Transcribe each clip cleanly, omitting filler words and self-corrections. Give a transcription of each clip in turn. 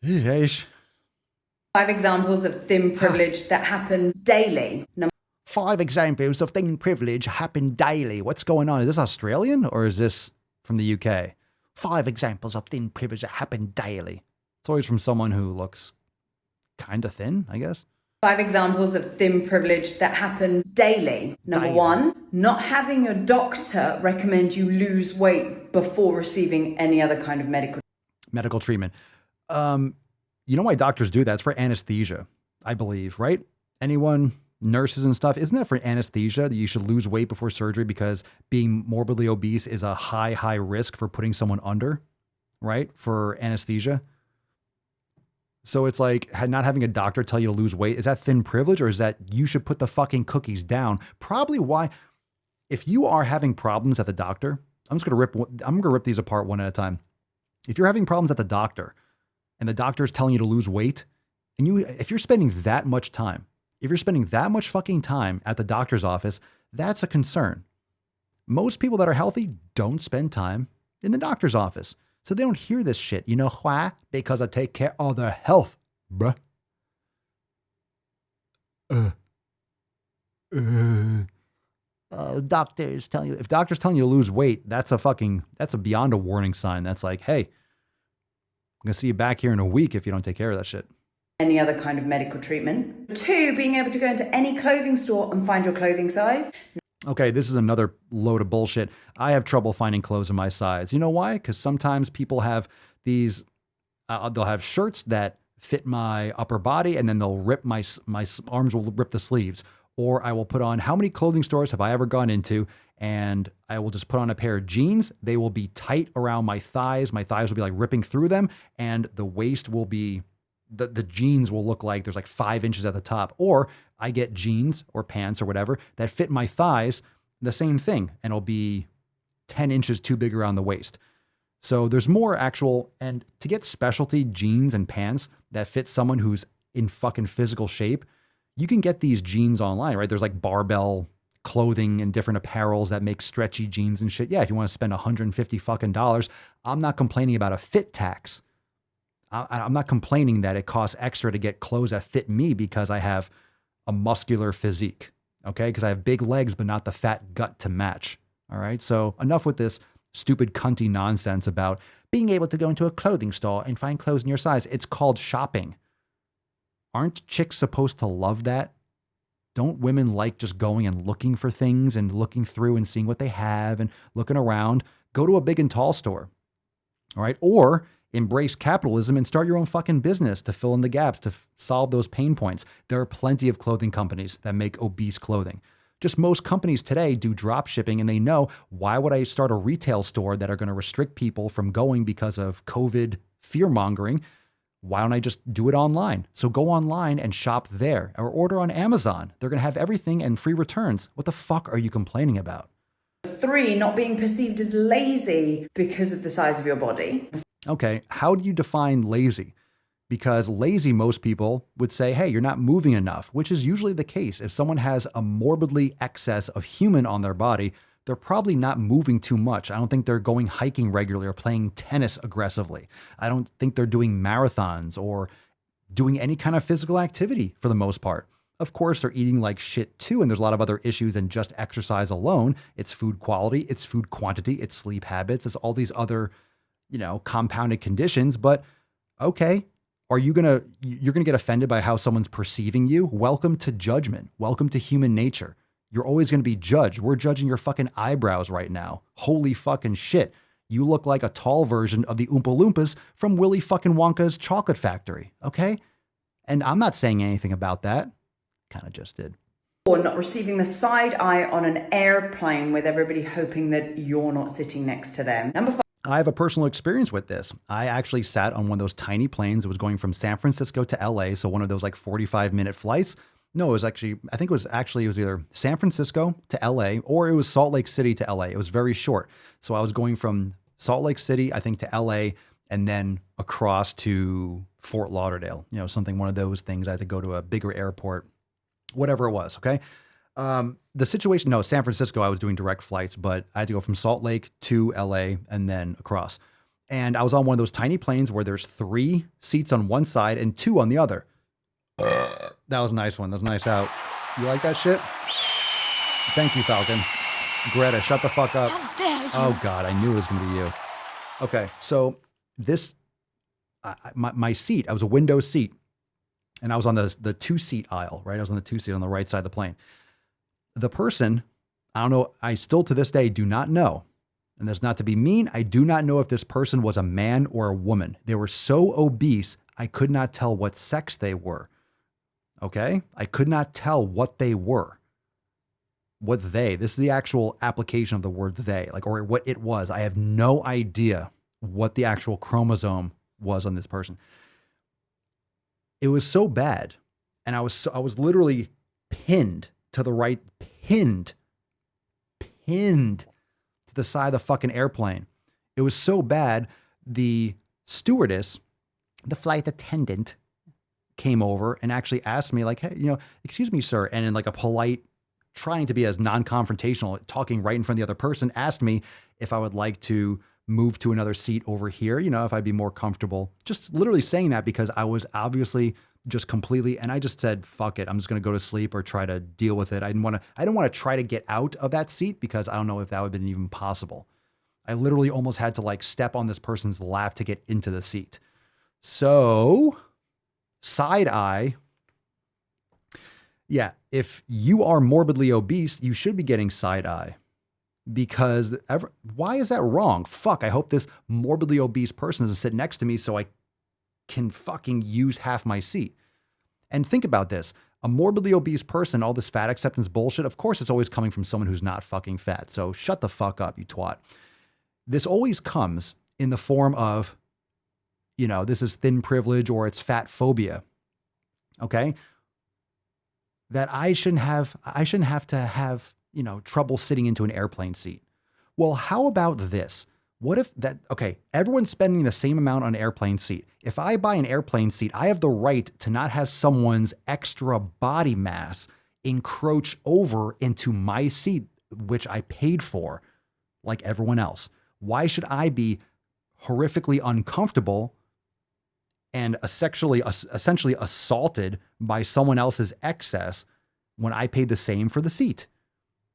Yeesh. 5 examples of thin privilege that happen daily. 5 examples of thin privilege happen daily. What's going on? Is this Australian or is this from the UK? 5 examples of thin privilege that happen daily. It's always from someone who looks kind of thin, I guess. 5 examples of thin privilege that happen daily. Number Daily. one, not having your doctor recommend you lose weight before receiving any other kind of Medical treatment. You know why doctors do that? It's for anesthesia, I believe, right? Anyone, nurses and stuff, isn't that for anesthesia that you should lose weight before surgery because being morbidly obese is a high risk for putting someone under, right? For anesthesia. So it's like not having a doctor tell you to lose weight. Is that thin privilege or is that you should put the fucking cookies down? Probably why. If you are having problems at the doctor, I'm going to rip these apart one at a time. If you're having problems at the doctor and the doctor is telling you to lose weight and if you're spending that much time, if you're spending that much fucking time at the doctor's office, that's a concern. Most people that are healthy don't spend time in the doctor's office. So they don't hear this shit. You know why? Because I take care of their health, bruh. Uh, doctors telling you, if doctors telling you to lose weight, that's a beyond a warning sign. That's like, hey, I'm going to see you back here in a week if you don't take care of that shit. any other kind of medical treatment. 2, being able to go into any clothing store and find your clothing size. Okay, this is another load of bullshit. I have trouble finding clothes in my size. You know why? Because sometimes people have these, they'll have shirts that fit my upper body and then they'll rip my arms will rip the sleeves. Or I will put on, how many clothing stores have I ever gone into? And I will just put on a pair of jeans. They will be tight around my thighs. My thighs will be like ripping through them. And the waist will be, the jeans will look like there's like 5 inches at the top. Or I get jeans or pants or whatever that fit my thighs, the same thing. And it'll be 10 inches too big around the waist. So there's more actual, and to get specialty jeans and pants that fit someone who's in fucking physical shape, you can get these jeans online, right? There's like barbell clothing and different apparels that make stretchy jeans and shit. Yeah, if you want to spend 150 fucking dollars, I'm not complaining about a fit tax. I'm not complaining that it costs extra to get clothes that fit me because I have a muscular physique, okay? Because I have big legs, but not the fat gut to match, all right? So enough with this stupid cunty nonsense about being able to go into a clothing store and find clothes in your size. It's called shopping. Aren't chicks supposed to love that? Don't women like just going and looking for things and looking through and seeing what they have and looking around? Go to a big and tall store, all right? Or embrace capitalism and start your own fucking business to fill in the gaps, to solve those pain points. There are plenty of clothing companies that make obese clothing. Just most companies today do drop shipping and they know, why would I start a retail store that are going to restrict people from going because of COVID fear mongering? Why don't I just do it online? So go online and shop there or order on Amazon. They're going to have everything and free returns. What the fuck are you complaining about? 3, not being perceived as lazy because of the size of your body. Okay, how do you define lazy? Because lazy, most people would say, hey, you're not moving enough, which is usually the case. If someone has a morbidly excess of human on their body, they're probably not moving too much. I don't think they're going hiking regularly or playing tennis aggressively. I don't think they're doing marathons or doing any kind of physical activity for the most part. Of course, they're eating like shit too, and there's a lot of other issues than just exercise alone. It's food quality, it's food quantity, it's sleep habits, it's all these other, compounded conditions. But okay, you're gonna get offended by how someone's perceiving you? Welcome to judgment. Welcome to human nature. You're always gonna be judged. We're judging your fucking eyebrows right now. Holy fucking shit. You look like a tall version of the Oompa Loompas from Willy fucking Wonka's chocolate factory, okay? And I'm not saying anything about that. Kind of just did. Or not receiving the side eye on an airplane with everybody hoping that you're not sitting next to them. Number 5. I have a personal experience with this. I actually sat on one of those tiny planes. It was going from San Francisco to LA. So one of those like 45-minute flights. No, it was actually, I think it was either San Francisco to LA or it was Salt Lake City to LA. It was very short. So I was going from Salt Lake City, I think, to LA and then across to Fort Lauderdale, one of those things. I had to go to a bigger airport, whatever it was. Okay. The situation, no, San Francisco, I was doing direct flights, but I had to go from Salt Lake to LA and then across. And I was on one of those tiny planes where there's 3 seats on one side and 2 on the other. That was a nice one. That was a nice out. You like that shit? Thank you, Falcon. Greta, shut the fuck up. How dare you? Oh, God, I knew it was going to be you. Okay, so this, my seat, I was a window seat, and I was on the 2-seat aisle, right? I was on the 2-seat on the right side of the plane. The person, I don't know, I still to this day do not know, and that's not to be mean, I do not know if this person was a man or a woman. They were so obese, I could not tell what sex they were. Okay? I could not tell what they were. What they, this is the actual application of the word they, like, or what it was. I have no idea what the actual chromosome was on this person. It was so bad. And I was literally pinned to the right, pinned to the side of the fucking airplane. It was so bad. The stewardess, the flight attendant, came over and actually asked me, like, hey, excuse me, sir. And in like a polite, trying to be as non-confrontational, talking right in front of the other person, asked me if I would like to move to another seat over here, if I'd be more comfortable. Just literally saying that because I was obviously just completely, and I just said, fuck it. I'm just going to go to sleep or try to deal with it. I didn't want to try to get out of that seat because I don't know if that would have been even possible. I literally almost had to like step on this person's lap to get into the seat. So side eye. Yeah, if you are morbidly obese, you should be getting side eye because why is that wrong? Fuck, I hope this morbidly obese person doesn't sit next to me so I can fucking use half my seat. And think about this. A morbidly obese person, all this fat acceptance bullshit, of course it's always coming from someone who's not fucking fat. So shut the fuck up, you twat. This always comes in the form of, this is thin privilege or it's fat phobia. Okay? That I shouldn't have to have, trouble sitting into an airplane seat. Well, how about this? What if everyone's spending the same amount on an airplane seat. If I buy an airplane seat, I have the right to not have someone's extra body mass encroach over into my seat, which I paid for, like everyone else. Why should I be horrifically uncomfortable and essentially assaulted by someone else's excess when I paid the same for the seat?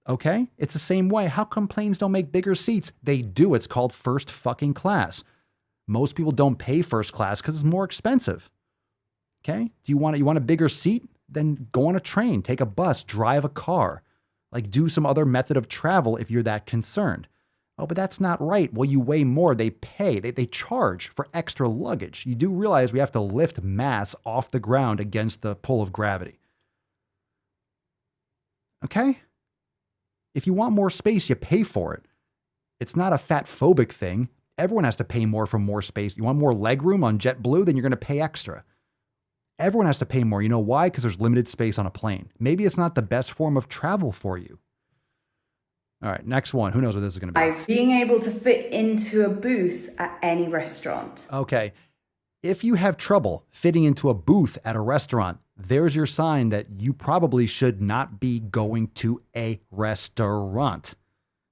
Okay? It's the same way. How come planes don't make bigger seats? They do. It's called first fucking class. Most people don't pay first class because it's more expensive. Okay? Do you want a bigger seat? Then go on a train, take a bus, drive a car. Like do some other method of travel if you're that concerned. Oh, but that's not right. Well, you weigh more. They pay. They charge for extra luggage. You do realize we have to lift mass off the ground against the pull of gravity. Okay? If you want more space, you pay for it. It's not a fat phobic thing. Everyone has to pay more for more space. You want more leg room on JetBlue, then you're going to pay extra. Everyone has to pay more. You know why? Because there's limited space on a plane. Maybe it's not the best form of travel for you. All right, next one. Who knows what this is going to be? Being able to fit into a booth at any restaurant. Okay. If you have trouble fitting into a booth at a restaurant, there's your sign that you probably should not be going to a restaurant.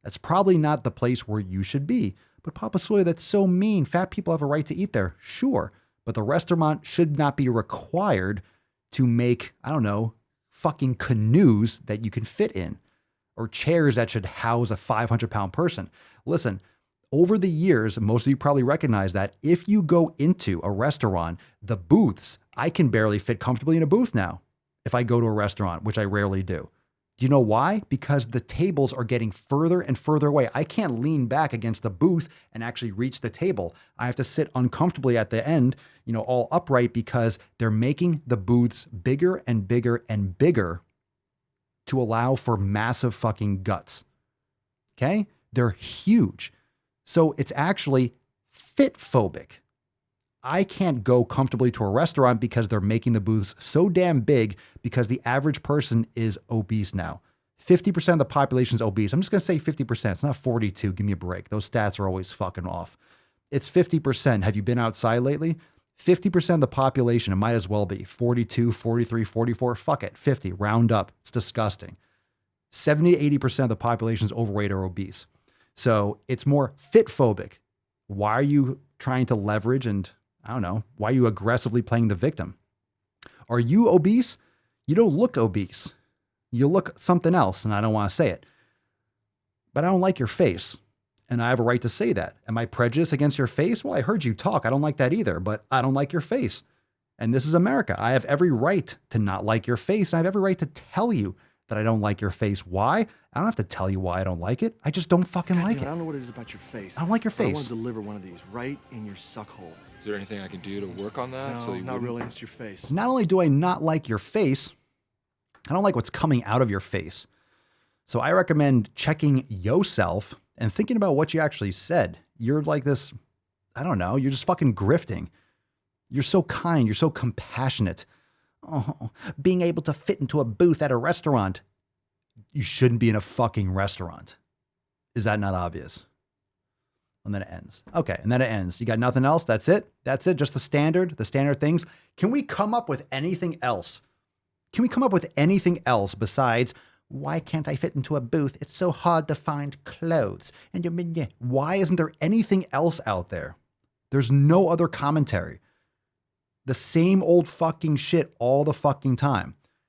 That's probably not the place where you should be. But Papa Swole, that's so mean. Fat people have a right to eat there. Sure. But the restaurant should not be required to make, fucking canoes that you can fit in or chairs that should house a 500-pound person. Listen, over the years, most of you probably recognize that if you go into a restaurant, the booths, I can barely fit comfortably in a booth now if I go to a restaurant, which I rarely do. Do you know why? Because the tables are getting further and further away. I can't lean back against the booth and actually reach the table. I have to sit uncomfortably at the end, all upright because they're making the booths bigger and bigger and bigger to allow for massive fucking guts. Okay? They're huge. So it's actually fit phobic. I can't go comfortably to a restaurant because they're making the booths so damn big because the average person is obese now. 50% of the population is obese. I'm just going to say 50%. It's not 42. Give me a break. Those stats are always fucking off. It's 50%. Have you been outside lately? 50% of the population, it might as well be 42, 43, 44. Fuck it. 50. Round up. It's disgusting. 70 to 80% of the population is overweight or obese. So it's more fit phobic. Why are you trying to leverage and I don't know, why are you aggressively playing the victim? Are you obese? You don't look obese. You look something else, and I don't want to say it. But I don't like your face, and I have a right to say that. Am I prejudiced against your face? Well, I heard you talk. I don't like that either, but I don't like your face. And this is America. I have every right to not like your face, and I have every right to tell you that I don't like your face. Why? I don't have to tell you why I don't like it. I just don't fucking like it. I don't know what it is about your face. I don't like your I face. want to deliver one of these right in your suck hole. Is there anything I can do to work on that? No, not really. It's your face. Not only do I not like your face, I don't like what's coming out of your face. So I recommend checking yourself and thinking about what you actually said. You're like this, I don't know, you're just fucking grifting. You're so kind. You're so compassionate. Oh, being able to fit into a booth at a restaurant. You shouldn't be in a fucking restaurant. Is that not obvious? And then it ends. Okay, and then it ends. You got nothing else? That's it? That's it? Just the standard things? Can we come up with anything else? Can we come up with anything else besides, why can't I fit into a booth? It's so hard to find clothes. And why isn't there anything else out there? There's no other commentary. The same old fucking shit all the fucking time.